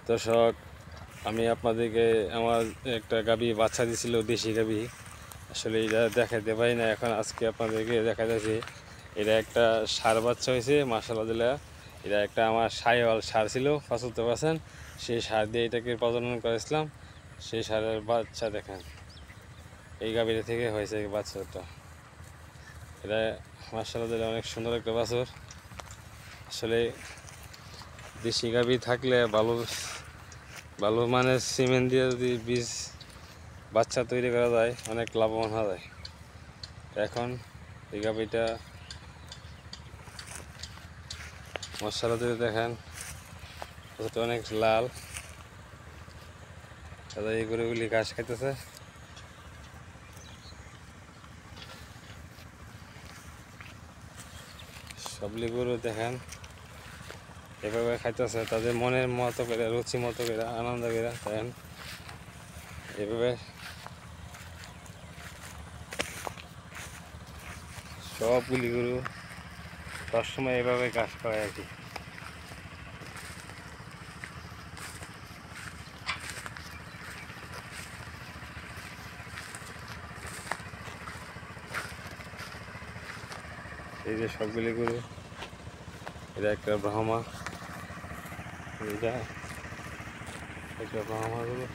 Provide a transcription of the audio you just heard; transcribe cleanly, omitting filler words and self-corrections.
দর্শক, আমি আপনাদেরকে আমার একটা গাভী বাচ্চা দিছিল, দেশি গাভী। আসলে এটা দেখাতে পারি না, এখন আজকে আপনাদেরকে দেখা যাচ্ছে। এটা একটা ষাঁড় বাচ্চা হয়েছে মাশাআল্লাহ। এটা একটা আমার শাহিওয়াল ষাঁড় ছিল 75%, সেই ষাঁড় দিয়ে এটাকে প্রজনন করেছিলাম। সেই ষাঁড়ের বাচ্চা দেখেন, এই গাভীটা থেকে হয়েছে বাচ্চাটা। এটা মাশাআল্লাহ অনেক সুন্দর একটা বাছুর। আসলে দেশি গাভী থাকলে ভালো ভালো মানের সিমেন্ট দিয়ে যদি বীজ বাচ্চা তৈরি করা যায়, অনেক লাভবান হওয়া যায়। এখন এই গাভীটা মশলা দিয়ে দেখেন, অনেক লাল। এই গরুগুলি ঘাস খাইতেছে। সবলি গরু দেখেন এভাবে খাইতেছে, তাদের মনের মতো করে, রুচি মতো করে, আনন্দ করে দেখেন এভাবে। সবগুলি গরু সবসময় এভাবে ঘাস খায় আর কি। এই যে সবগুলি গরু, এটা একটা ব্রাহ্মা, এটা একটা ব্রাহ্মা গরু।